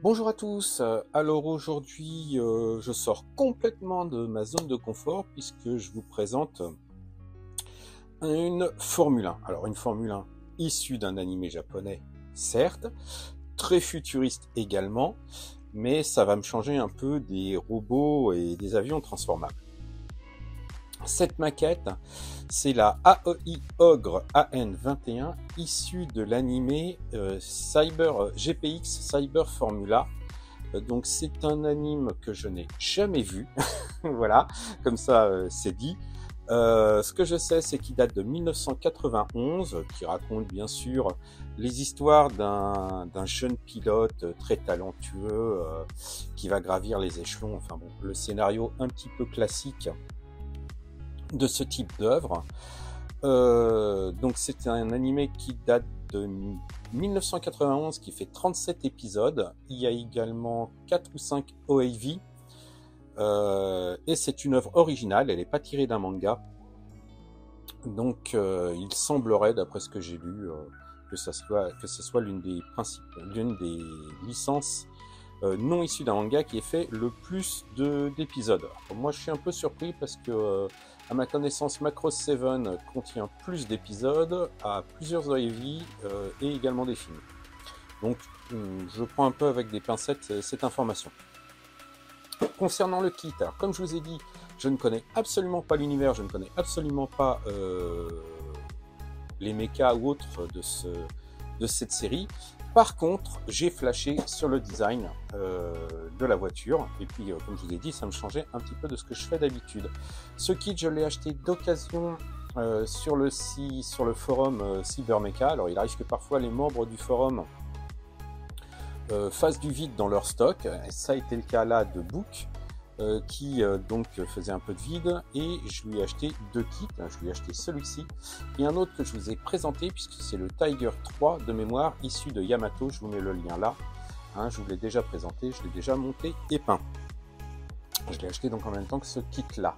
Bonjour à tous, alors aujourd'hui je sors complètement de ma zone de confort puisque je vous présente une Formule 1. Alors une Formule 1 issue d'un animé japonais, certes, très futuriste également, mais ça va me changer un peu des robots et des avions transformables. Cette maquette, c'est la AEI Ogre AN21 issue de l'animé Cyber GPX Cyber Formula. Donc c'est un anime que je n'ai jamais vu, voilà, comme ça c'est dit. Ce que je sais, c'est qu'il date de 1991, qui raconte bien sûr les histoires d'un jeune pilote très talentueux qui va gravir les échelons. Enfin bon, le scénario un petit peu classique de ce type d'œuvre. Donc c'est un animé qui date de 1991, qui fait 37 épisodes. Il y a également 4 ou 5 OAV. Et c'est une œuvre originale, elle n'est pas tirée d'un manga. Donc il semblerait, d'après ce que j'ai lu, que ce soit l'une des licences non issues d'un manga qui ait fait le plus d'épisodes. Moi je suis un peu surpris parce que à ma connaissance, Macross 7 contient plus d'épisodes, a plusieurs OAV et également des films. Donc je prends un peu avec des pincettes cette information. Concernant le kit, alors comme je vous ai dit, je ne connais absolument pas l'univers, je ne connais absolument pas les mechas ou autres de cette série. Par contre, j'ai flashé sur le design de la voiture, et puis comme je vous ai dit, ça me changeait un petit peu de ce que je fais d'habitude. Ce kit, je l'ai acheté d'occasion sur le forum Cybermecha. Alors il arrive que parfois les membres du forum fassent du vide dans leur stock, et ça a été le cas là de Book, qui donc faisait un peu de vide, et je lui ai acheté deux kits. Je lui ai acheté celui-ci et un autre que je vous ai présenté puisque c'est le Tiger 3 de mémoire issu de Yamato. Je vous mets le lien là, je vous l'ai déjà présenté, je l'ai déjà monté et peint. Je l'ai acheté donc en même temps que ce kit là.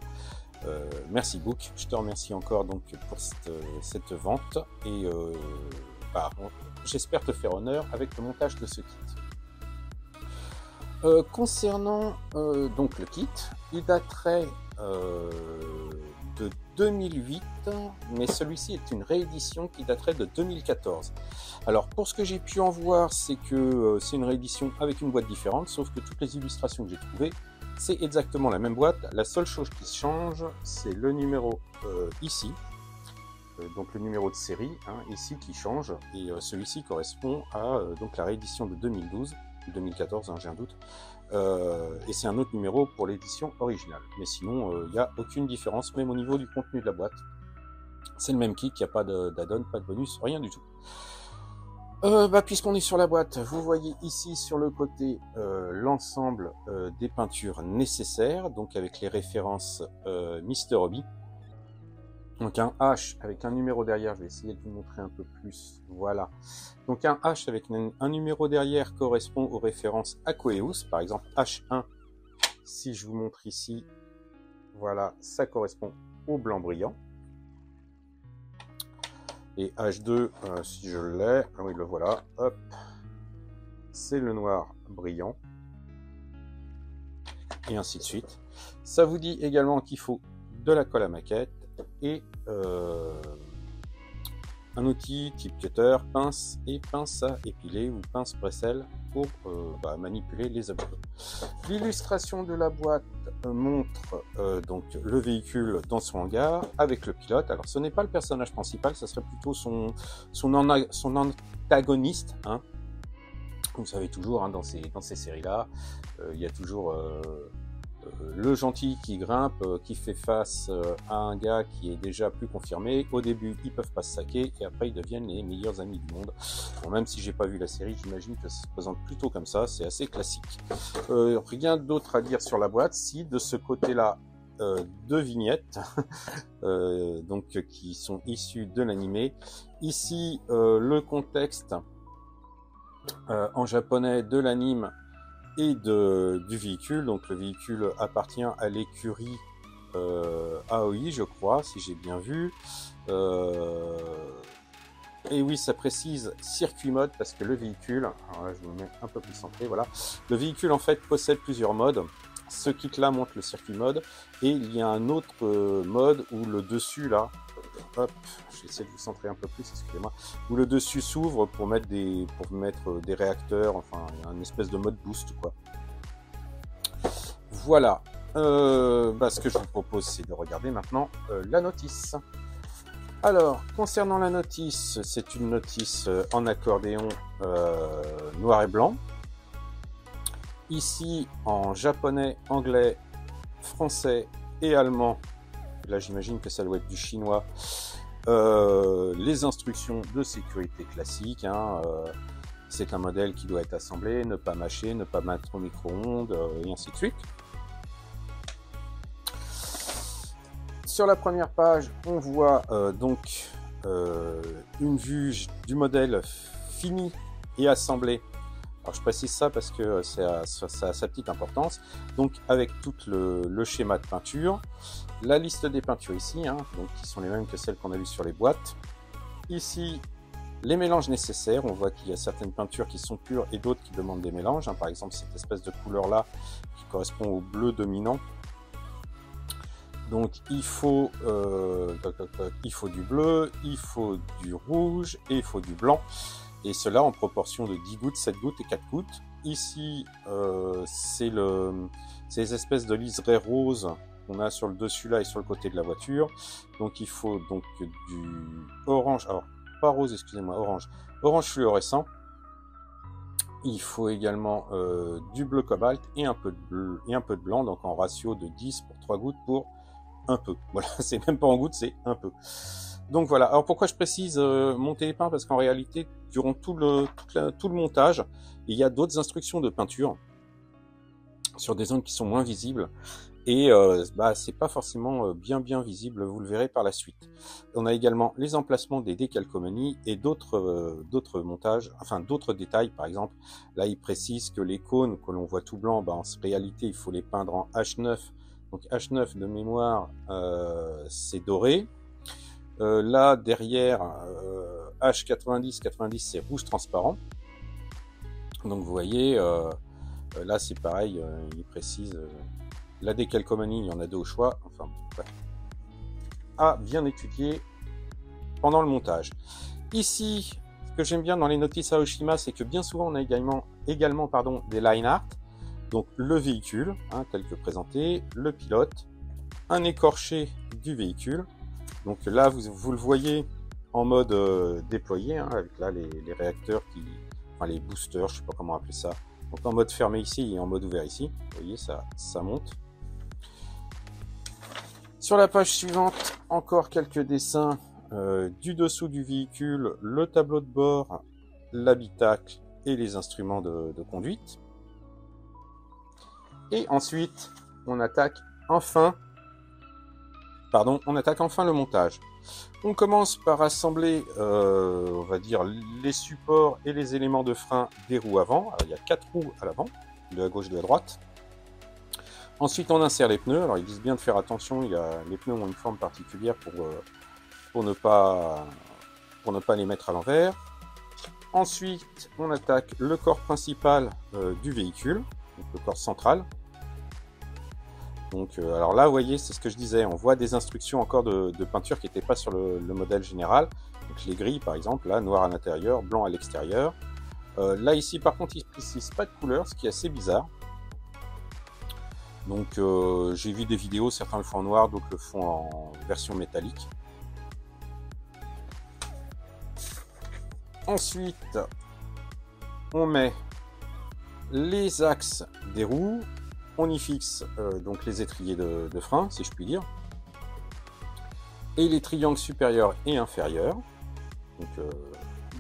Merci Book, je te remercie encore donc pour cette vente, et j'espère te faire honneur avec le montage de ce kit. Concernant donc le kit, il daterait de 2008, mais celui-ci est une réédition qui daterait de 2014. Alors pour ce que j'ai pu en voir, c'est que c'est une réédition avec une boîte différente, sauf que toutes les illustrations que j'ai trouvées, c'est exactement la même boîte. La seule chose qui change, c'est le numéro ici, donc le numéro de série ici qui change, et celui-ci correspond à donc la réédition de 2012. 2014, j'ai un doute, et c'est un autre numéro pour l'édition originale. Mais sinon, il n'y a aucune différence, même au niveau du contenu de la boîte. C'est le même kit, il n'y a pas d'add-on, pas de bonus, rien du tout. Puisqu'on est sur la boîte, vous voyez ici sur le côté l'ensemble des peintures nécessaires, donc avec les références Mr. Hobby. Donc un H avec un numéro derrière, je vais essayer de vous montrer un peu plus, voilà. Donc un H avec un numéro derrière correspond aux références Aqueous, par exemple H1, si je vous montre ici, voilà, ça correspond au blanc brillant. Et H2, si je l'ai, oui le voilà, hop, c'est le noir brillant. Et ainsi de suite. Ça vous dit également qu'il faut de la colle à maquette, et un outil type cutter, pince et pince à épiler ou pince Bresel pour manipuler les objets. L'illustration de la boîte montre donc le véhicule dans son hangar avec le pilote. Alors ce n'est pas le personnage principal, ça serait plutôt son antagoniste. Vous savez toujours, dans ces séries-là, il y a toujours le gentil qui grimpe, qui fait face à un gars qui est déjà plus confirmé. Au début, ils peuvent pas se saquer, et après, ils deviennent les meilleurs amis du monde. Bon, même si j'ai pas vu la série, j'imagine que ça se présente plutôt comme ça. C'est assez classique. Rien d'autre à dire sur la boîte. Si de ce côté-là, deux vignettes, donc qui sont issues de l'animé. Ici, le contexte en japonais de l'anime et du véhicule. Donc le véhicule appartient à l'écurie Aoi, je crois, si j'ai bien vu. Et oui, ça précise circuit mode parce que le véhicule, alors là je vous le mets un peu plus centré, voilà. Le véhicule en fait possède plusieurs modes. Ce kit là montre le circuit mode et il y a un autre mode où le dessus là, hop, je vais essayer de vous centrer un peu plus, excusez-moi, où le dessus s'ouvre pour mettre des réacteurs, enfin il y a une espèce de mode boost quoi. Voilà. Ce que je vous propose c'est de regarder maintenant la notice. Alors, concernant la notice, c'est une notice en accordéon noir et blanc. Ici, en japonais, anglais, français et allemand. Là, j'imagine que ça doit être du chinois. Les instructions de sécurité classiques. C'est un modèle qui doit être assemblé, ne pas mâcher, ne pas mettre au micro-ondes, et ainsi de suite. Sur la première page, on voit une vue du modèle fini et assemblé. Alors je précise ça parce que ça a sa petite importance. Donc avec tout le schéma de peinture, la liste des peintures ici, donc qui sont les mêmes que celles qu'on a vues sur les boîtes. Ici, les mélanges nécessaires. On voit qu'il y a certaines peintures qui sont pures et d'autres qui demandent des mélanges. Par exemple, cette espèce de couleur là qui correspond au bleu dominant. Donc il faut du bleu, il faut du rouge et il faut du blanc. Et cela en proportion de 10 gouttes, 7 gouttes et 4 gouttes. Ici, c'est les espèces de liserés roses qu'on a sur le dessus là et sur le côté de la voiture. Donc il faut donc du orange, alors pas rose, excusez-moi, orange fluorescent. Il faut également du bleu cobalt et un peu de blanc, donc en ratio de 10 pour 3 gouttes pour un peu. Voilà, c'est même pas en gouttes, c'est un peu. Donc voilà. Alors pourquoi je précise monter les peints? Parce qu'en réalité, durant tout le montage, il y a d'autres instructions de peinture sur des zones qui sont moins visibles. Et c'est pas forcément bien visible, vous le verrez par la suite. On a également les emplacements des décalcomanies et d'autres montages, enfin d'autres détails. Par exemple, là il précise que les cônes que l'on voit tout blanc, en réalité il faut les peindre en H9. Donc H9 de mémoire, c'est doré. Là derrière, H90, 90 c'est rouge transparent. Donc vous voyez, là c'est pareil, il précise la décalcomanie, il y en a deux au choix. Enfin, ouais. À bien étudier pendant le montage. Ici, ce que j'aime bien dans les notices Aoshima, c'est que bien souvent on a également des line art. Donc le véhicule, tel que présenté, le pilote, un écorché du véhicule. Donc là, vous le voyez en mode déployé, avec là les réacteurs les boosters, je sais pas comment appeler ça. Donc en mode fermé ici et en mode ouvert ici. Vous voyez, ça monte. Sur la page suivante, encore quelques dessins du dessous du véhicule, le tableau de bord, l'habitacle et les instruments de conduite. Et ensuite, on attaque enfin le montage. On commence par assembler, on va dire, les supports et les éléments de frein des roues avant. Alors, il y a 4 roues à l'avant, de la gauche et de la droite. Ensuite, on insère les pneus. Alors, ils disent bien de faire attention. Les pneus ont une forme particulière pour ne pas les mettre à l'envers. Ensuite, on attaque le corps principal du véhicule, donc le corps central. Donc, alors là, vous voyez, c'est ce que je disais, on voit des instructions encore de peinture qui n'étaient pas sur le modèle général. Donc les grilles, par exemple, là, noir à l'intérieur, blanc à l'extérieur. Là, ici, par contre, ils ne précisent pas de couleur, ce qui est assez bizarre. Donc, j'ai vu des vidéos, certains le font en noir, d'autres le font en version métallique. Ensuite, on met les axes des roues. On y fixe donc les étriers de frein, si je puis dire, et les triangles supérieurs et inférieurs, donc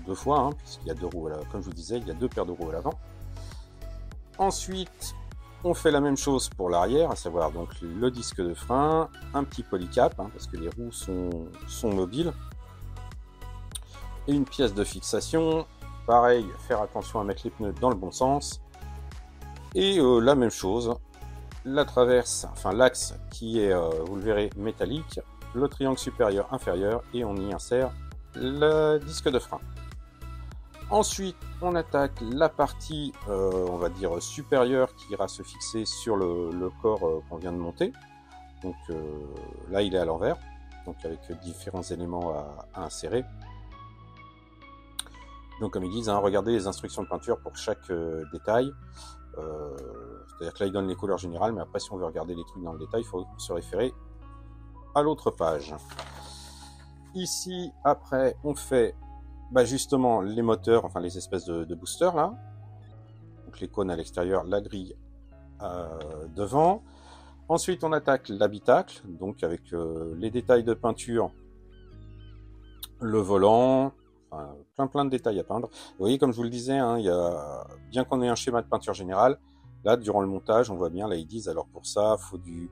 2 fois, puisqu'il y a 2 roues à l'avant, comme je vous disais, il y a 2 paires de roues à l'avant. Ensuite, on fait la même chose pour l'arrière, à savoir donc le disque de frein, un petit polycap, parce que les roues sont mobiles, et une pièce de fixation. Pareil, faire attention à mettre les pneus dans le bon sens. Et la même chose, la traverse, enfin l'axe qui est, vous le verrez, métallique, le triangle supérieur inférieur, et on y insère le disque de frein. Ensuite, on attaque la partie, on va dire, supérieure qui ira se fixer sur le corps qu'on vient de monter. Donc là, il est à l'envers, donc avec différents éléments à insérer. Donc comme ils disent, hein, regardez les instructions de peinture pour chaque détail. C'est-à-dire que là, ils donnent les couleurs générales, mais après, si on veut regarder les trucs dans le détail, il faut se référer à l'autre page. Ici, après, on fait justement les moteurs, enfin les espèces de boosters là. Donc les cônes à l'extérieur, la grille devant. Ensuite, on attaque l'habitacle, donc avec les détails de peinture, le volant, enfin, plein de détails à peindre. Vous voyez, comme je vous le disais, hein, bien qu'on ait un schéma de peinture général, là, durant le montage, on voit bien, là, ils disent, alors pour ça, il faut du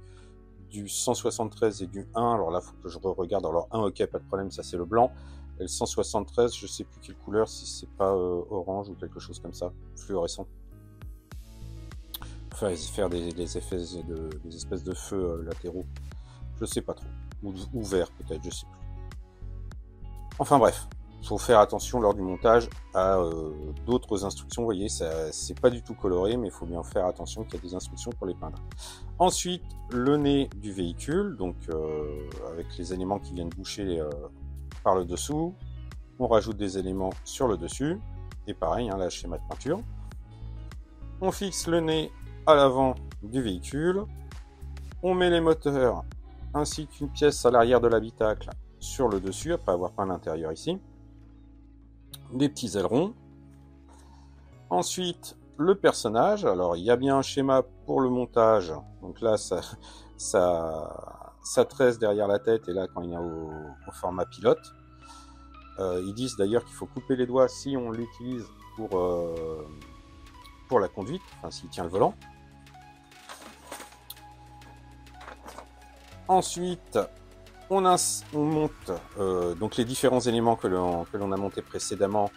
173 et du 1. Alors là, il faut que je regarde. Alors 1, ok, pas de problème, ça c'est le blanc. Et le 173, je sais plus quelle couleur, si c'est pas orange ou quelque chose comme ça, fluorescent. Enfin, faire des effets des espèces de feux latéraux. Je sais pas trop. Ou vert peut-être, je sais plus. Enfin bref, il faut faire attention lors du montage à d'autres instructions. Vous voyez, c'est pas du tout coloré, mais il faut bien faire attention qu'il y a des instructions pour les peindre. Ensuite, le nez du véhicule, donc avec les éléments qui viennent boucher par le dessous. On rajoute des éléments sur le dessus. Et pareil, hein, là, schéma de peinture. On fixe le nez à l'avant du véhicule. On met les moteurs ainsi qu'une pièce à l'arrière de l'habitacle sur le dessus, après avoir peint l'intérieur ici. Des petits ailerons. Ensuite, le personnage. Alors, il y a bien un schéma pour le montage. Donc là, ça tresse derrière la tête, et là, quand il est au format pilote. Ils disent d'ailleurs qu'il faut couper les doigts si on l'utilise pour la conduite, enfin s'il tient le volant. Ensuite, on monte donc les différents éléments que l'on a montés précédemment,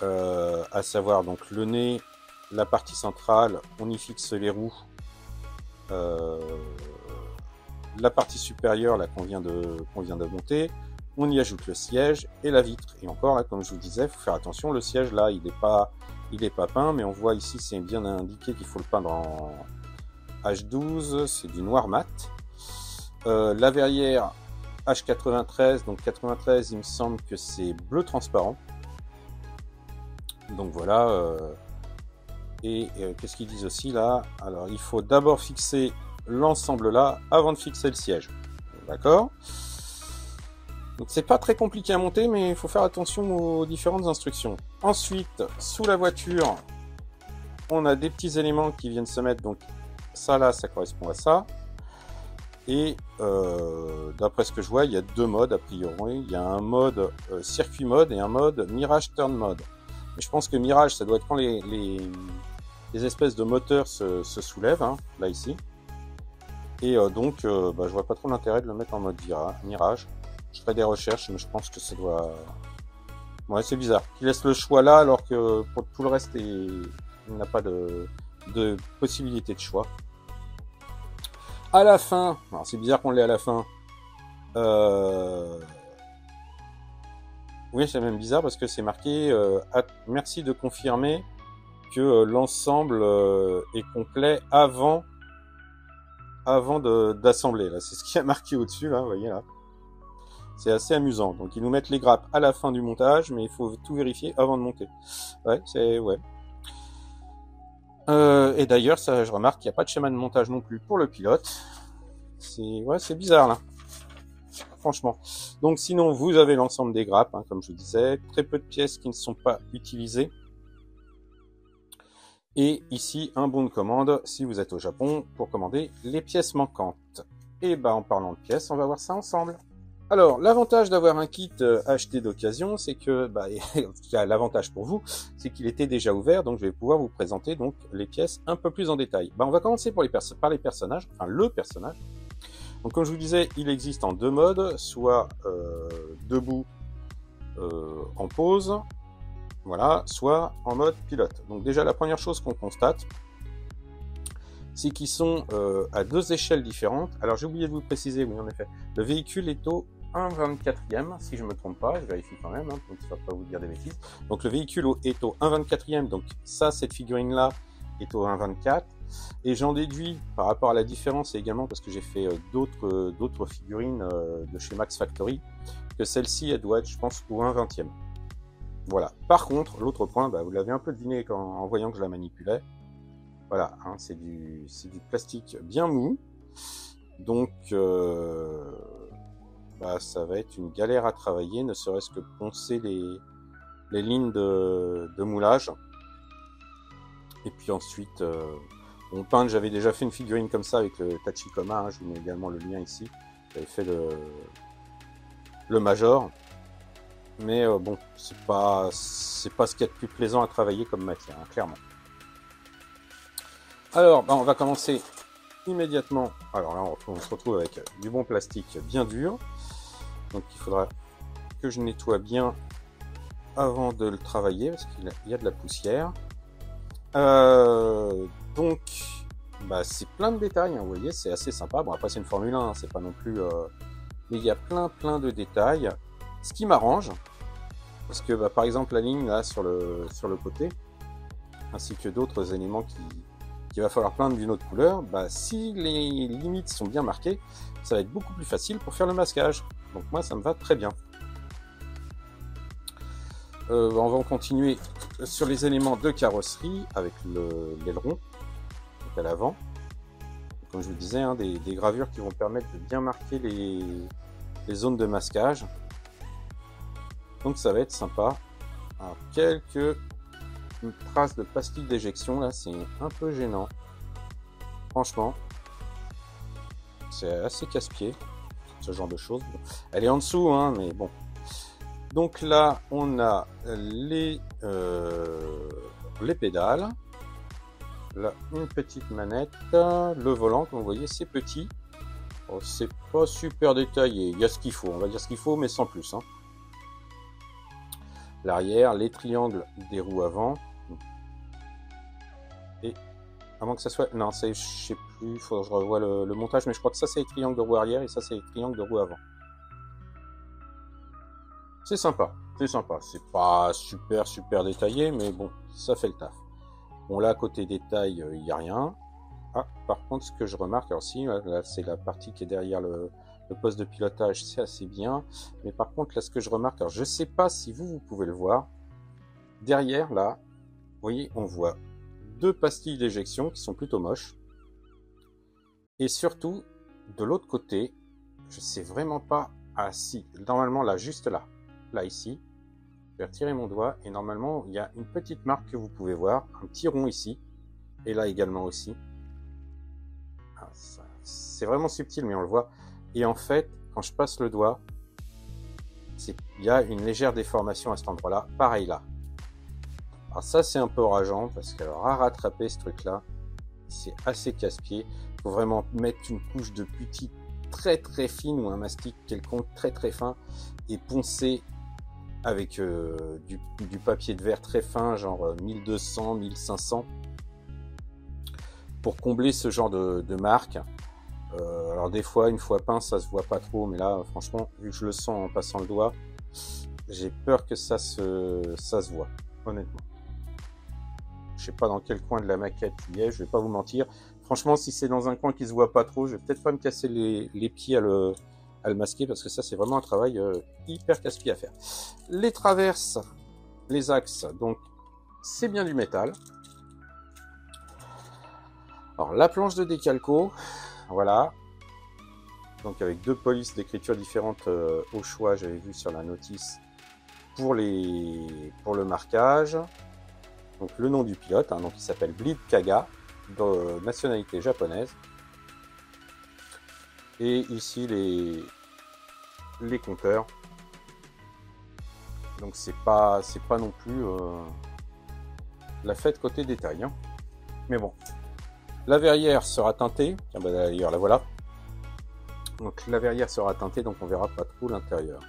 à savoir donc le nez, la partie centrale, on y fixe les roues, la partie supérieure là qu'on vient de monter, on y ajoute le siège et la vitre. Et encore là, comme je vous disais, il faut faire attention, le siège là il est pas peint, mais on voit ici c'est bien indiqué qu'il faut le peindre en H12, c'est du noir mat. La verrière H93, donc 93 il me semble que c'est bleu transparent. Donc voilà. Et qu'est-ce qu'ils disent aussi là? Alors il faut d'abord fixer l'ensemble là avant de fixer le siège. D'accord? Donc c'est pas très compliqué à monter, mais il faut faire attention aux différentes instructions. Ensuite, sous la voiture, on a des petits éléments qui viennent se mettre. Donc ça là, ça correspond à ça. Et d'après ce que je vois, il y a deux modes a priori. Il y a un mode circuit mode et un mode Mirage Turn mode. Mais je pense que Mirage, ça doit être quand les espèces de moteurs se soulèvent, hein, là ici. Et donc, je vois pas trop l'intérêt de le mettre en mode Mirage. Je ferai des recherches, mais je pense que ça doit... Ouais, c'est bizarre. Qu'il laisse le choix là, alors que pour tout le reste, il n'a pas de possibilité de choix. À la fin, alors c'est bizarre qu'on l'ait à la fin. Oui, c'est même bizarre parce que c'est marqué merci de confirmer que l'ensemble est complet avant d'assembler. Là, c'est ce qui a marqué au-dessus, là, vous voyez là. C'est assez amusant. Donc ils nous mettent les grappes à la fin du montage, mais il faut tout vérifier avant de monter. Ouais, c'est ouais. Et d'ailleurs, ça, je remarque qu'il n'y a pas de schéma de montage non plus pour le pilote. C'est bizarre là. Franchement. Donc sinon, vous avez l'ensemble des grappes, hein, comme je vous disais. Très peu de pièces qui ne sont pas utilisées. Et ici, un bon de commande si vous êtes au Japon pour commander les pièces manquantes. Et en parlant de pièces, on va voir ça ensemble. Alors, l'avantage d'avoir un kit acheté d'occasion, c'est que, l'avantage pour vous, c'est qu'il était déjà ouvert, donc je vais pouvoir vous présenter donc les pièces un peu plus en détail. On va commencer par les personnages, enfin le personnage. Donc comme je vous disais, il existe en deux modes, soit debout en pause, voilà, soit en mode pilote. Donc déjà la première chose qu'on constate, c'est qu'ils sont à deux échelles différentes. Alors j'ai oublié de vous préciser, oui en effet, le véhicule est au 1/24e, si je me trompe pas, je vérifie quand même, hein, pour ne pas vous dire des bêtises. Donc le véhicule est au 1/24e, donc ça, cette figurine-là est au 1/24. Et j'en déduis, par rapport à la différence, et également parce que j'ai fait d'autres figurines de chez Max Factory, que celle-ci, elle doit être, je pense, au 1/20e. Voilà. Par contre, l'autre point, bah, vous l'avez un peu deviné en voyant que je la manipulais. Voilà, hein, c'est du plastique bien mou. Donc, bah, ça va être une galère à travailler, ne serait-ce que poncer les lignes de moulage. Et puis ensuite, on peint, j'avais déjà fait une figurine comme ça avec le Tachikoma, hein, je vous mets également le lien ici. J'avais fait le Major. Mais bon, c'est pas ce qu'il y a de plus plaisant à travailler comme matière, hein, clairement. Alors, bah, on va commencer immédiatement. Alors là, on se retrouve avec du bon plastique bien dur. Donc il faudra que je nettoie bien avant de le travailler, parce qu'il y a de la poussière. Donc, bah, c'est plein de détails, hein, vous voyez, c'est assez sympa. Bon, après, c'est une Formule 1, hein, c'est pas non plus... Mais il y a plein de détails. Ce qui m'arrange, parce que bah, par exemple la ligne là sur le côté, ainsi que d'autres éléments qu'il va falloir peindre d'une autre couleur, bah, si les limites sont bien marquées, ça va être beaucoup plus facile pour faire le masquage. Donc moi ça me va très bien. On va continuer sur les éléments de carrosserie avec l'aileron, donc à l'avant. Comme je vous disais, hein, des gravures qui vont permettre de bien marquer les zones de masquage. Donc ça va être sympa. Alors, quelques traces de plastique d'éjection là, c'est un peu gênant. Franchement, c'est assez casse-pied, ce genre de choses. Elle est en dessous, hein, mais bon. Donc là, on a les pédales. Là, une petite manette. Le volant, comme vous voyez, c'est petit. Oh, c'est pas super détaillé. Il y a ce qu'il faut, on va dire ce qu'il faut, mais sans plus, hein. L'arrière, les triangles des roues avant. Et avant que ça soit... Non, je sais plus, il faut que je revoie le montage, mais je crois que ça c'est les triangles de roue arrière et ça c'est les triangles de roue avant. C'est sympa, c'est sympa. C'est pas super détaillé, mais bon, ça fait le taf. Bon, là, côté détail, il n'y a rien. Ah, par contre, ce que je remarque, alors si, là c'est la partie qui est derrière le poste de pilotage, c'est assez bien. Mais par contre, là, ce que je remarque, alors je sais pas si vous pouvez le voir. Derrière, là, vous voyez, on voit deux pastilles d'éjection qui sont plutôt moches. Et surtout, de l'autre côté, je sais vraiment pas... Ah si, normalement, là, juste là. Là, ici. Je vais retirer mon doigt. Et normalement, il y a une petite marque que vous pouvez voir. Un petit rond ici. Et là également aussi. Ah, c'est vraiment subtil, mais on le voit. Et en fait, quand je passe le doigt, il y a une légère déformation à cet endroit-là. Pareil là. Alors ça, c'est un peu rageant, parce que à rattraper ce truc-là, c'est assez casse-pied. Il faut vraiment mettre une couche de putty très fine ou un mastic quelconque très fin et poncer avec du papier de verre très fin, genre 1200, 1500, pour combler ce genre de marque. Alors des fois, une fois peint, ça se voit pas trop, mais là, franchement, vu que je le sens en passant le doigt, j'ai peur que ça se voit, honnêtement. Je sais pas dans quel coin de la maquette il est, je vais pas vous mentir. Franchement, si c'est dans un coin qui se voit pas trop, je vais peut-être pas me casser les pieds à le masquer, parce que ça, c'est vraiment un travail hyper casse-pied à faire. Les traverses, les axes, donc c'est bien du métal. Alors la planche de décalco, voilà. Donc avec deux polices d'écriture différentes au choix, j'avais vu sur la notice pour le marquage. Donc le nom du pilote, hein, donc il s'appelle Bleed Kaga, de nationalité japonaise. Et ici les compteurs. Donc c'est pas non plus la fête côté détail, hein. Mais bon, la verrière sera teintée. Tiens, bah, d'ailleurs la voilà. Donc la verrière sera teintée, donc on verra pas trop l'intérieur.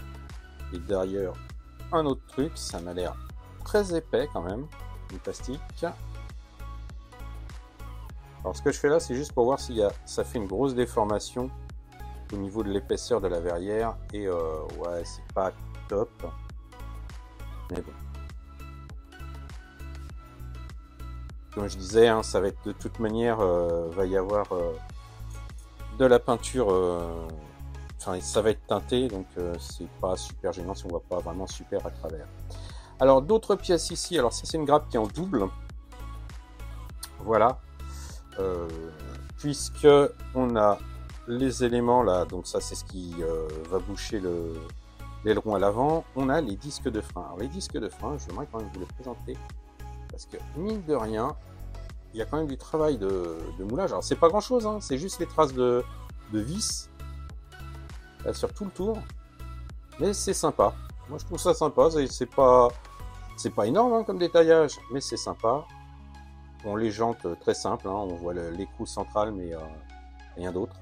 Et derrière, un autre truc, ça m'a l'air très épais quand même, du plastique. Alors ce que je fais là, c'est juste pour voir si ça fait une grosse déformation au niveau de l'épaisseur de la verrière et ouais, c'est pas top, mais bon. Comme je disais, hein, ça va être de toute manière, va y avoir de la peinture, enfin ça va être teinté, donc c'est pas super gênant si on voit pas vraiment super à travers. Alors d'autres pièces ici, alors ça c'est une grappe qui est en double, voilà, puisque on a les éléments là, donc ça c'est ce qui va boucher l'aileron à l'avant. On a les disques de frein. Alors les disques de frein, j'aimerais quand même vous les présenter, parce que mine de rien, il y a quand même du travail de moulage. Alors c'est pas grand chose, hein, c'est juste les traces de vis là, sur tout le tour, mais c'est sympa. Moi je trouve ça sympa, c'est pas énorme hein, comme détaillage, mais c'est sympa. Bon, les jantes très simples, hein, on voit l'écrou central, mais rien d'autre.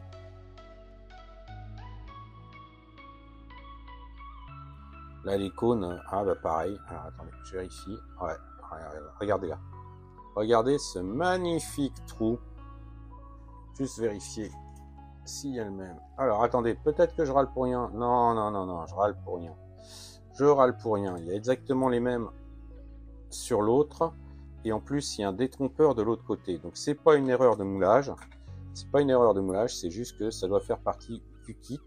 Là les cônes, ah bah pareil. Alors attendez, je vérifie. Ouais, regardez là. Regardez ce magnifique trou. Juste vérifier s'il y a le même. Alors attendez, peut-être que je râle pour rien. Non, non, non, non, je râle pour rien. Je râle pour rien. Il y a exactement les mêmes sur l'autre. Et en plus, il y a un détrompeur de l'autre côté. Donc c'est pas une erreur de moulage. C'est pas une erreur de moulage, c'est juste que ça doit faire partie du kit.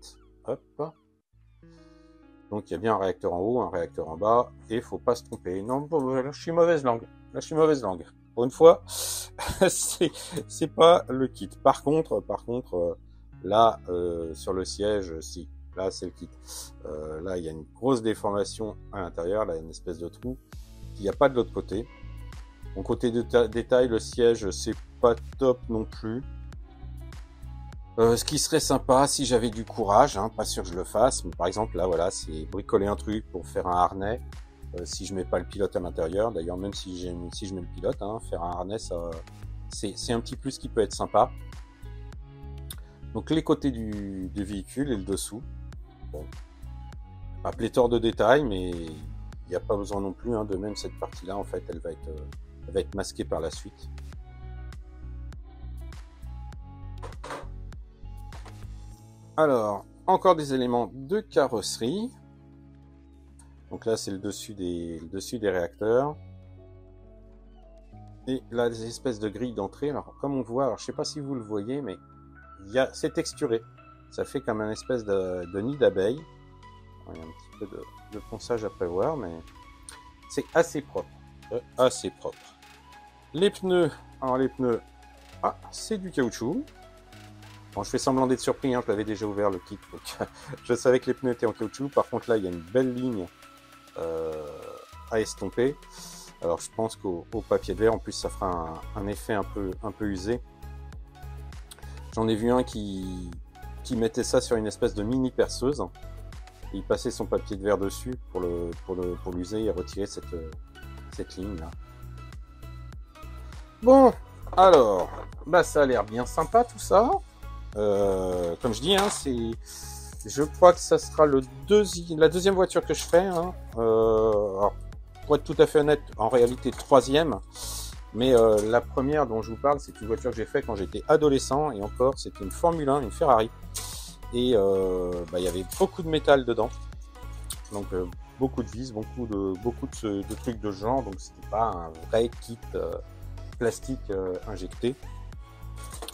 Hop. Donc il y a bien un réacteur en haut, un réacteur en bas, et faut pas se tromper. Non, là je suis mauvaise langue. Là je suis mauvaise langue. Pour une fois, c'est pas le kit. Par contre, là sur le siège, si, là c'est le kit. Là il y a une grosse déformation à l'intérieur, là il y a une espèce de trou. Il n'y a pas de l'autre côté. Donc côté détail, le siège c'est pas top non plus. Ce qui serait sympa si j'avais du courage, hein, pas sûr que je le fasse, mais par exemple là voilà, c'est bricoler un truc pour faire un harnais, si je mets pas le pilote à l'intérieur. D'ailleurs même si je mets le pilote, hein, faire un harnais, ça, c'est un petit plus qui peut être sympa. Donc les côtés du véhicule et le dessous, bon, pas pléthore de détails, mais il n'y a pas besoin non plus, hein, de même cette partie là en fait elle va être masquée par la suite. Alors, encore des éléments de carrosserie. Donc là, c'est le dessus des réacteurs. Et là, des espèces de grilles d'entrée. Alors, comme on voit, alors je sais pas si vous le voyez, mais c'est texturé. Ça fait comme un espèce de nid d'abeille. Il y a un petit peu de ponçage à prévoir, mais c'est assez propre. Assez propre. Les pneus. Alors, les pneus, ah, c'est du caoutchouc. Bon, je fais semblant d'être surpris, hein, je l'avais déjà ouvert le kit, donc je savais que les pneus étaient en caoutchouc. Par contre là, il y a une belle ligne à estomper. Alors je pense qu'au papier de verre, en plus ça fera un effet un peu usé. J'en ai vu un qui mettait ça sur une espèce de mini perceuse. Et il passait son papier de verre dessus pour l'user et retirer cette ligne là. Bon, alors, bah ça a l'air bien sympa tout ça. Comme je dis, hein, je crois que ça sera la deuxième voiture que je fais. Hein. Alors, pour être tout à fait honnête, en réalité troisième. Mais la première dont je vous parle, c'est une voiture que j'ai faite quand j'étais adolescent. Et encore, c'était une Formule 1, une Ferrari. Et il y avait beaucoup de métal dedans. Donc beaucoup de vis, beaucoup de trucs de ce genre. Donc c'était pas un vrai kit plastique injecté.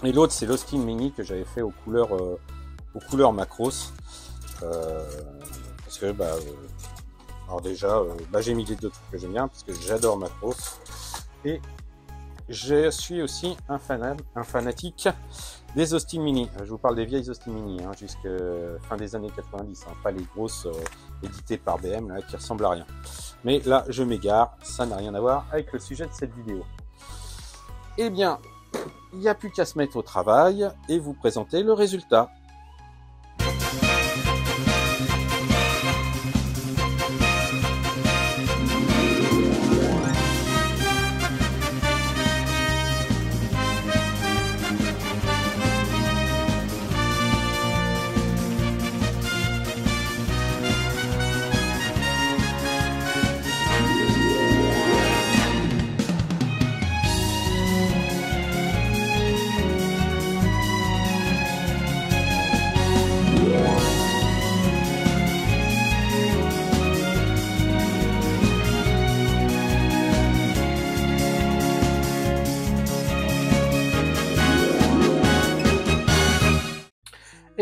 Et l'autre, c'est l'Austin Mini que j'avais fait aux couleurs Macros. Parce que, alors déjà, j'ai mis les deux trucs que j'aime bien, parce que j'adore Macros. Et je suis aussi un fanatique des Austin Mini. Je vous parle des vieilles Austin Mini, hein, jusqu'à fin des années 90, hein, pas les grosses éditées par BM, là, qui ressemblent à rien. Mais là, je m'égare, ça n'a rien à voir avec le sujet de cette vidéo. Eh bien, il n'y a plus qu'à se mettre au travail et vous présenter le résultat.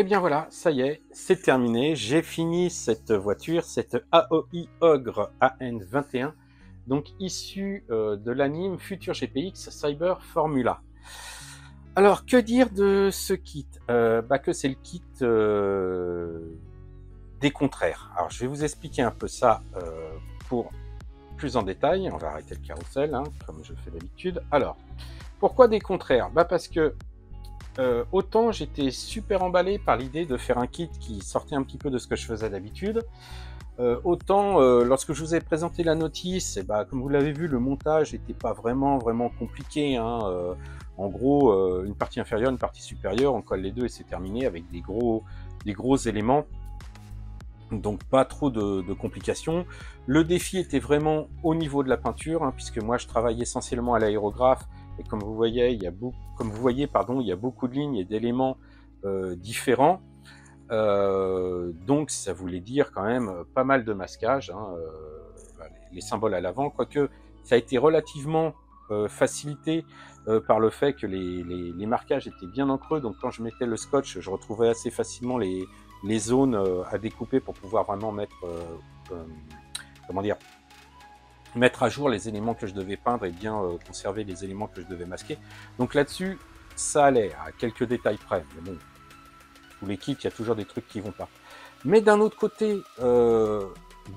Et bien voilà, ça y est, c'est terminé. J'ai fini cette voiture, cette Aoi Ogre AN21, donc issue de l'anime Future GPX Cyber Formula. Alors, que dire de ce kit? Que c'est le kit des contraires. Alors, je vais vous expliquer un peu ça pour plus en détail. On va arrêter le carrousel, hein, comme je fais d'habitude. Alors, pourquoi des contraires? Parce que autant j'étais super emballé par l'idée de faire un kit qui sortait un petit peu de ce que je faisais d'habitude, autant lorsque je vous ai présenté la notice, comme vous l'avez vu, le montage n'était pas vraiment compliqué, hein, en gros, une partie inférieure, une partie supérieure, on colle les deux et c'est terminé avec des gros éléments, donc pas trop de complications. Le défi était vraiment au niveau de la peinture, hein, puisque moi je travaille essentiellement à l'aérographe, et comme vous voyez, il y a beaucoup de lignes et d'éléments différents. Donc ça voulait dire quand même pas mal de masquage, hein, les symboles à l'avant, quoique ça a été relativement facilité par le fait que les marquages étaient bien en creux, donc quand je mettais le scotch, je retrouvais assez facilement les zones à découper pour pouvoir vraiment mettre mettre à jour les éléments que je devais peindre et bien conserver les éléments que je devais masquer. Donc là-dessus, ça allait, à quelques détails près. Mais bon, tous les kits, il y a toujours des trucs qui vont pas. Mais d'un autre côté,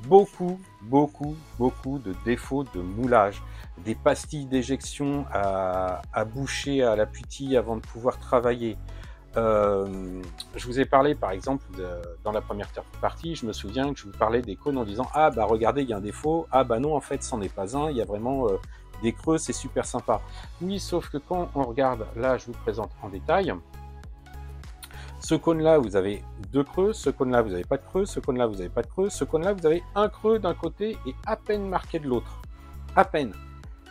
beaucoup de défauts de moulage, des pastilles d'éjection à boucher à la putille avant de pouvoir travailler. Je vous ai parlé par exemple dans la première partie, je me souviens que je vous parlais des cônes en disant ah bah regardez il y a un défaut, ah bah non en fait c'en est pas un, il y a vraiment des creux, c'est super sympa. Oui, sauf que quand on regarde, là je vous présente en détail, ce cône là vous avez deux creux, ce cône là vous n'avez pas de creux, ce cône là vous n'avez pas de creux, ce cône là vous avez un creux d'un côté et à peine marqué de l'autre, à peine.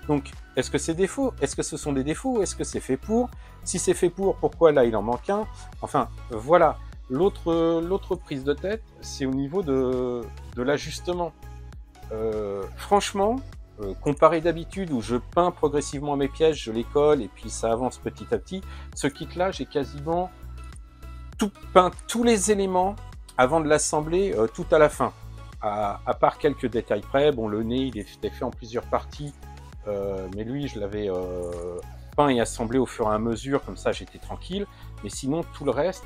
Donc, est-ce que c'est défaut? Est-ce que ce sont des défauts? Ou est-ce que c'est fait pour? Si c'est fait pour, pourquoi là il en manque un? Enfin, voilà. L'autre prise de tête, c'est au niveau de l'ajustement. Franchement, comparé d'habitude où je peins progressivement mes pièces, je les colle et puis ça avance petit à petit, ce kit-là, j'ai quasiment tout peint, tous les éléments avant de l'assembler tout à la fin. À part quelques détails près, bon, le nez, il était fait en plusieurs parties. Mais lui, je l'avais peint et assemblé au fur et à mesure, comme ça j'étais tranquille. Mais sinon, tout le reste,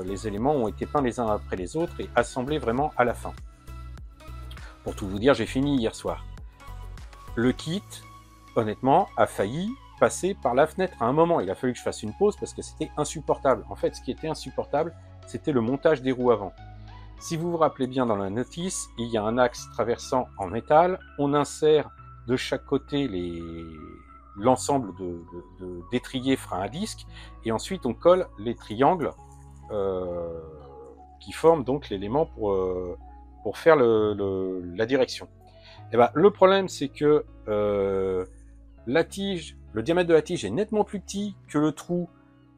les éléments ont été peints les uns après les autres et assemblés vraiment à la fin. Pour tout vous dire, j'ai fini hier soir. Le kit, honnêtement, a failli passer par la fenêtre à un moment. Il a fallu que je fasse une pause parce que c'était insupportable. En fait, ce qui était insupportable, c'était le montage des roues avant. Si vous vous rappelez bien dans la notice, il y a un axe traversant en métal. On insère de chaque côté l'ensemble d'étriers freins à disque, et ensuite on colle les triangles qui forment donc l'élément pour faire la direction. Et le problème c'est que la tige, le diamètre de la tige est nettement plus petit que le trou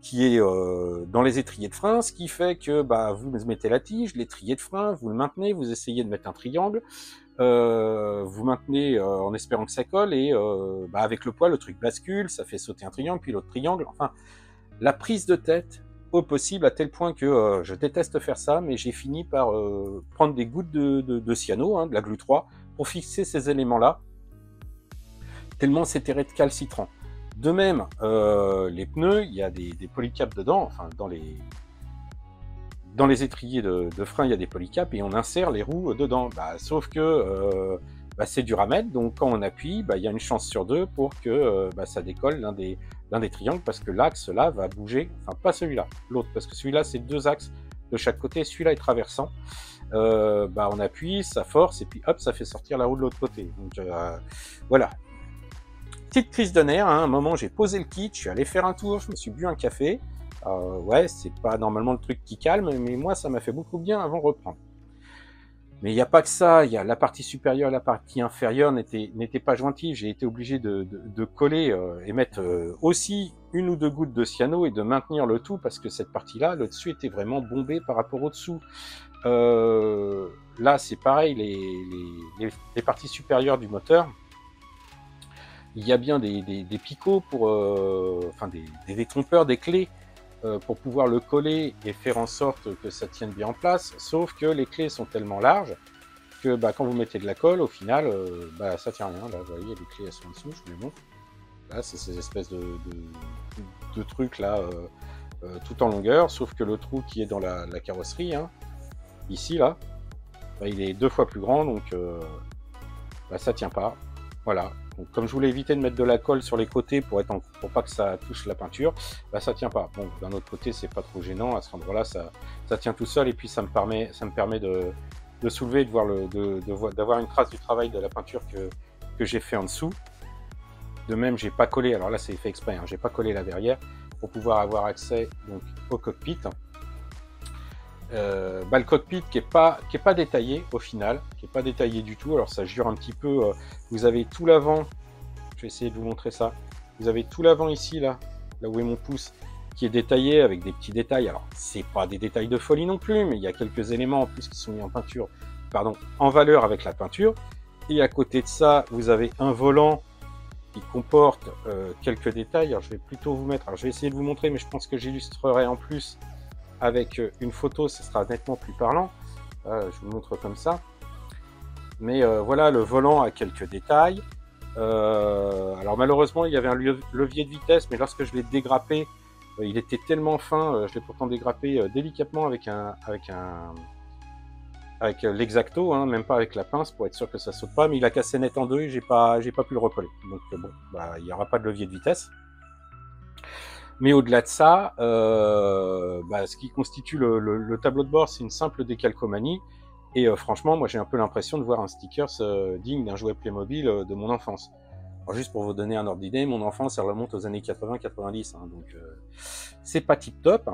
qui est dans les étriers de frein, ce qui fait que vous mettez la tige, l'étrier de frein, vous le maintenez, vous essayez de mettre un triangle, vous maintenez en espérant que ça colle, et avec le poids, le truc bascule, ça fait sauter un triangle, puis l'autre triangle, enfin, la prise de tête au possible, à tel point que je déteste faire ça, mais j'ai fini par prendre des gouttes de cyano, hein, de la glu 3, pour fixer ces éléments-là, tellement c'était récalcitrant. De même, les pneus, il y a des polycaps dedans, enfin dans les étriers de frein, il y a des polycaps et on insère les roues dedans. Sauf que c'est dur à mettre, donc quand on appuie, il y a une chance sur deux pour que ça décolle l'un des triangles, parce que l'axe là va bouger, enfin pas celui-là, l'autre, parce que celui-là c'est deux axes de chaque côté, celui-là est traversant. On appuie, ça force et puis hop, ça fait sortir la roue de l'autre côté. Donc voilà. Petite crise de nerfs, hein. À un moment j'ai posé le kit, je suis allé faire un tour, je me suis bu un café. Ouais, c'est pas normalement le truc qui calme, mais moi ça m'a fait beaucoup bien avant de reprendre. Mais il n'y a pas que ça, il y a la partie supérieure et la partie inférieure n'étaient pas jointives. J'ai été obligé de coller et mettre aussi une ou deux gouttes de cyano et de maintenir le tout, parce que cette partie-là, le dessus était vraiment bombé par rapport au dessous. Là c'est pareil, les parties supérieures du moteur, il y a bien des picots pour, enfin des détrompeurs, des clés pour pouvoir le coller et faire en sorte que ça tienne bien en place, sauf que les clés sont tellement larges que quand vous mettez de la colle, au final, ça tient rien. Là, vous voyez, les clés elles sont en dessous, je vous les montre. Là, c'est ces espèces de trucs là, tout en longueur, sauf que le trou qui est dans la carrosserie, hein, ici, là, il est 2 fois plus grand, donc ça tient pas. Voilà. Donc, comme je voulais éviter de mettre de la colle sur les côtés pour pas que ça touche la peinture, ça tient pas. Bon, d'un autre côté, c'est pas trop gênant. À cet endroit-là, ça tient tout seul, et puis ça me permet de soulever, de voir d'avoir une trace du travail de la peinture que j'ai fait en dessous. De même, j'ai pas collé. Alors là, c'est fait exprès. Hein, j'ai pas collé la verrière pour pouvoir avoir accès donc au cockpit. Le cockpit qui est pas détaillé au final, qui est pas détaillé du tout. Alors ça jure un petit peu. Vous avez tout l'avant. Je vais essayer de vous montrer ça. Vous avez tout l'avant ici, là où est mon pouce, qui est détaillé avec des petits détails. Alors c'est pas des détails de folie non plus, mais il y a quelques éléments en plus qui sont mis en valeur avec la peinture. Et à côté de ça, vous avez un volant qui comporte quelques détails. Alors je vais plutôt vous mettre. Alors je vais essayer de vous montrer, mais je pense que j'illustrerai en plus avec une photo, ce sera nettement plus parlant. Je vous montre comme ça. Mais voilà, le volant a quelques détails. Alors malheureusement, il y avait un levier de vitesse, mais lorsque je l'ai dégrappé, il était tellement fin. Je l'ai pourtant dégrappé délicatement avec l'exacto, hein, même pas avec la pince pour être sûr que ça saute pas. Mais il a cassé net en deux et j'ai pas pu le recoller. Donc bon, il n'y aura pas de levier de vitesse. Mais au-delà de ça, ce qui constitue le tableau de bord, c'est une simple décalcomanie. Et franchement, moi j'ai un peu l'impression de voir un stickers digne d'un jouet Playmobil de mon enfance. Alors, juste pour vous donner un ordre d'idée, mon enfance elle remonte aux années 80-90, hein, donc c'est pas tip top.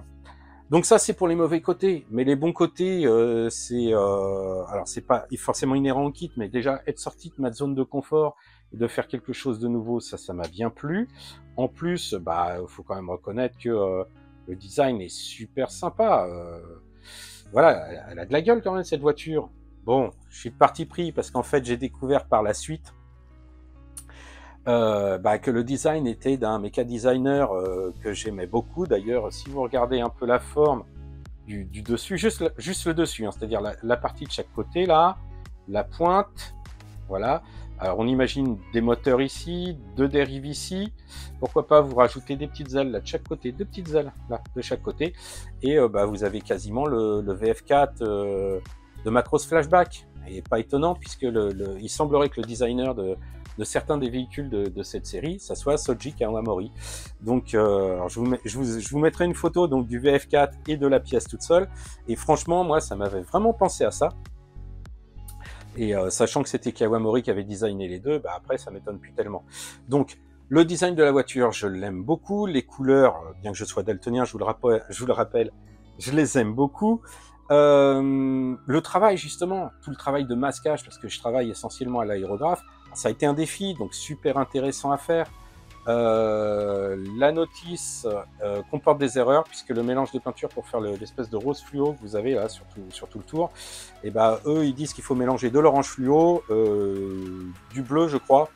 Donc ça c'est pour les mauvais côtés, mais les bons côtés, alors c'est pas forcément inhérent au kit, mais déjà être sorti de ma zone de confort et de faire quelque chose de nouveau, ça m'a bien plu. En plus, faut quand même reconnaître que le design est super sympa. Voilà, elle a de la gueule quand même cette voiture. Bon, je suis de parti pris parce qu'en fait j'ai découvert par la suite que le design était d'un méca designer que j'aimais beaucoup. D'ailleurs, si vous regardez un peu la forme du dessus, juste le dessus, hein, c'est-à-dire la partie de chaque côté là, la pointe, voilà. Alors on imagine des moteurs ici, 2 dérives ici. Pourquoi pas vous rajouter des petites ailes là de chaque côté, 2 petites ailes là de chaque côté, et vous avez quasiment le VF4 de Macross Flashback. Et pas étonnant puisque il semblerait que le designer de certains des véhicules de cette série, ça soit Soji Kawamori. Donc, alors je vous mettrai une photo donc du VF4 et de la pièce toute seule. Et franchement, moi, ça m'avait vraiment pensé à ça. Et sachant que c'était Kawamori qui avait designé les deux, après, ça m'étonne plus tellement. Donc, le design de la voiture, je l'aime beaucoup. Les couleurs, bien que je sois daltonien, je vous le rappelle, je les aime beaucoup. Le travail, justement, tout le travail de masquage, parce que je travaille essentiellement à l'aérographe, ça a été un défi, donc super intéressant à faire. La notice comporte des erreurs, puisque le mélange de peinture pour faire l'espèce de rose fluo que vous avez là sur tout le tour, et eux ils disent qu'il faut mélanger de l'orange fluo, du bleu je crois,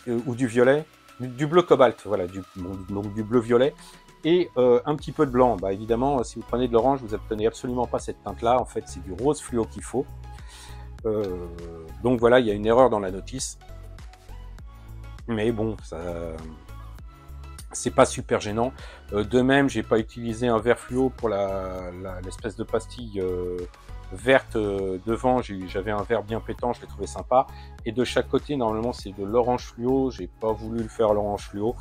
ou du violet, du bleu cobalt, voilà, donc du bleu violet, et un petit peu de blanc. Évidemment, si vous prenez de l'orange, vous n'obtenez absolument pas cette teinte-là. En fait, c'est du rose fluo qu'il faut. Donc voilà, il y a une erreur dans la notice. Mais bon, c'est pas super gênant. De même, j'ai pas utilisé un vert fluo pour l'espèce de pastille verte devant. J'avais un vert bien pétant, je l'ai trouvé sympa. Et de chaque côté, normalement, c'est de l'orange fluo. J'ai pas voulu le faire l'orange fluo.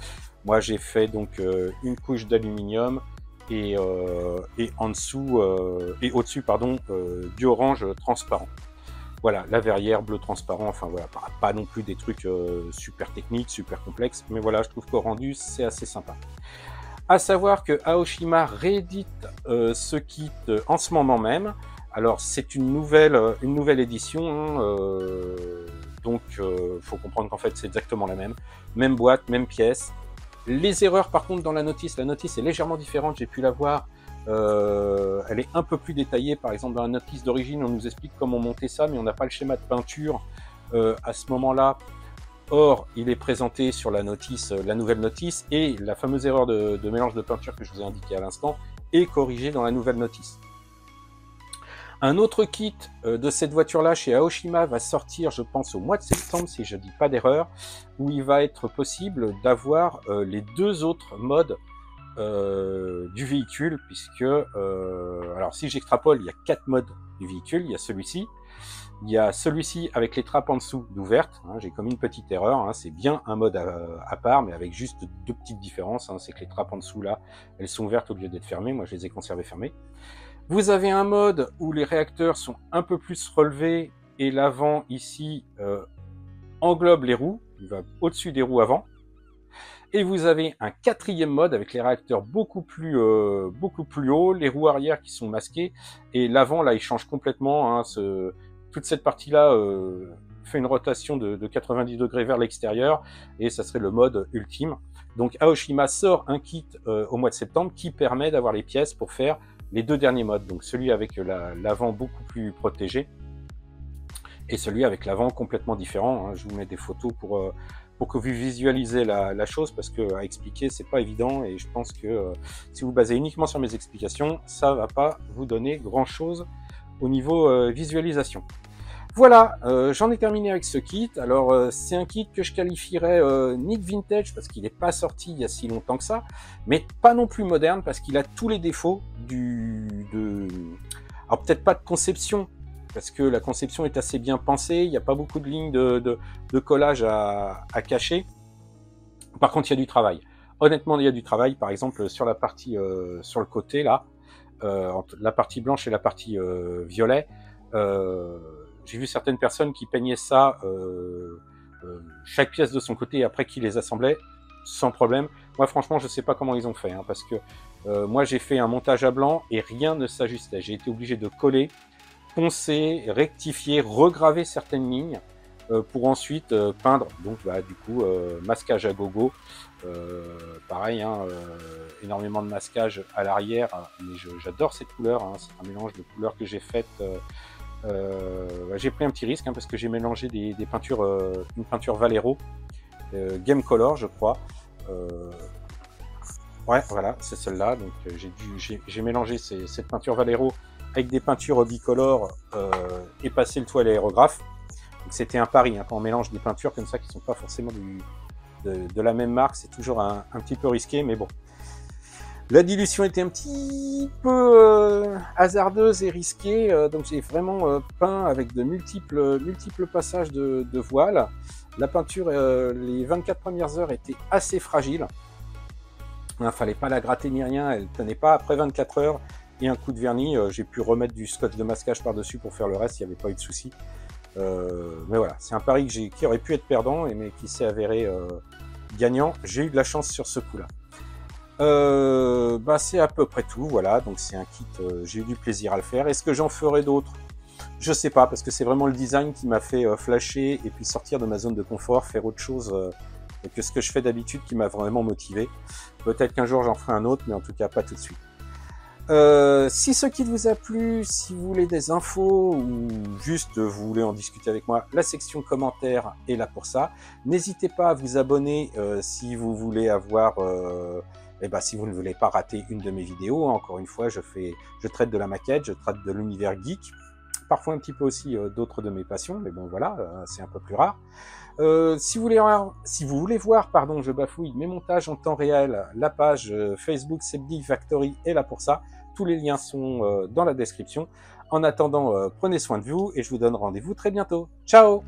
Moi, j'ai fait donc une couche d'aluminium et en dessous et au-dessus, pardon, du orange transparent. Voilà, la verrière bleu transparent, enfin voilà, pas non plus des trucs super techniques, super complexes, mais voilà, je trouve qu'au rendu, c'est assez sympa. À savoir que Aoshima réédite ce kit en ce moment même. Alors, c'est une nouvelle édition, hein, donc faut comprendre qu'en fait, c'est exactement la même boîte, même pièce. Les erreurs, par contre, dans la notice est légèrement différente, j'ai pu la voir. Elle est un peu plus détaillée. Par exemple, dans la notice d'origine, on nous explique comment monter ça, mais on n'a pas le schéma de peinture à ce moment-là Or, il est présenté sur la notice, la nouvelle notice, et la fameuse erreur de mélange de peinture que je vous ai indiquée à l'instant est corrigée dans la nouvelle notice. Un autre kit de cette voiture-là chez Aoshima va sortir, je pense, au mois de septembre, si je ne dis pas d'erreur, où il va être possible d'avoir les 2 autres modes du véhicule, puisque, alors si j'extrapole, il y a 4 modes du véhicule, il y a celui-ci, il y a celui-ci avec les trappes en dessous d'ouvertes, hein, j'ai commis une petite erreur, hein, c'est bien un mode à part, mais avec juste 2 petites différences, hein, c'est que les trappes en dessous là, elles sont ouvertes au lieu d'être fermées, moi je les ai conservées fermées. Vous avez un mode où les réacteurs sont un peu plus relevés et l'avant ici englobe les roues, il va au-dessus des roues avant. Et vous avez un 4e mode avec les réacteurs beaucoup plus haut, les roues arrière qui sont masquées, et l'avant là il change complètement, hein, toute cette partie-là fait une rotation de 90 degrés vers l'extérieur, et ça serait le mode ultime. Donc Aoshima sort un kit au mois de septembre qui permet d'avoir les pièces pour faire les 2 derniers modes, donc celui avec l'avant beaucoup plus protégé, et celui avec l'avant complètement différent, hein. Je vous mets des photos pour que vous visualisez la chose, parce que à expliquer c'est pas évident, et je pense que si vous basez uniquement sur mes explications, ça va pas vous donner grand chose au niveau visualisation. Voilà, j'en ai terminé avec ce kit. Alors c'est un kit que je qualifierais ni de vintage parce qu'il n'est pas sorti il y a si longtemps que ça, mais pas non plus moderne parce qu'il a tous les défauts alors peut-être pas de conception, parce que la conception est assez bien pensée, il n'y a pas beaucoup de lignes de collage à cacher. Par contre, il y a du travail. Honnêtement, il y a du travail. Par exemple, sur la partie, sur le côté là, entre la partie blanche et la partie violet, j'ai vu certaines personnes qui peignaient ça, chaque pièce de son côté, après qui les assemblait sans problème. Moi, franchement, je sais pas comment ils ont fait, hein, parce que moi, j'ai fait un montage à blanc et rien ne s'ajustait. J'ai été obligé de coller, poncer, rectifier, regraver certaines lignes pour ensuite peindre. Donc, bah, du coup, masquage à gogo. Pareil, hein, énormément de masquage à l'arrière, mais j'adore cette couleur. Hein, c'est un mélange de couleurs que j'ai faites. J'ai pris un petit risque, hein, parce que j'ai mélangé des peintures, une peinture Valero, Game Color, je crois. Ouais, voilà, c'est celle-là. Donc j'ai mélangé cette peinture Valero avec des peintures bicolores et passé le tout à l'aérographe. Donc c'était un pari, hein, quand on mélange des peintures comme ça qui sont pas forcément de la même marque, c'est toujours un petit peu risqué, mais bon. La dilution était un petit peu hasardeuse et risquée, donc j'ai vraiment peint avec de multiples passages de voile. La peinture, les 24 premières heures étaient assez fragiles. Il ne fallait pas la gratter ni rien, elle tenait pas. Après 24 heures et un coup de vernis, j'ai pu remettre du scotch de masquage par-dessus pour faire le reste, il n'y avait pas eu de souci. Mais voilà, c'est un pari qui aurait pu être perdant, mais qui s'est avéré gagnant. J'ai eu de la chance sur ce coup-là. Bah c'est à peu près tout, voilà, donc c'est un kit, j'ai eu du plaisir à le faire. Est-ce que j'en ferai d'autres? Je sais pas, parce que c'est vraiment le design qui m'a fait flasher et puis sortir de ma zone de confort, faire autre chose que ce que je fais d'habitude, qui m'a vraiment motivé. Peut-être qu'un jour j'en ferai un autre, mais en tout cas pas tout de suite. Si ce kit vous a plu, si vous voulez des infos ou juste vous voulez en discuter avec moi, la section commentaires est là pour ça. N'hésitez pas à vous abonner si vous voulez avoir... si vous ne voulez pas rater une de mes vidéos. Encore une fois, je traite de la maquette, je traite de l'univers geek, parfois un petit peu aussi d'autres de mes passions, mais bon voilà, c'est un peu plus rare. Si vous voulez voir, pardon, je bafouille, mes montages en temps réel, la page Facebook Sebgeek Factory est là pour ça. Tous les liens sont dans la description. En attendant, prenez soin de vous et je vous donne rendez-vous très bientôt. Ciao!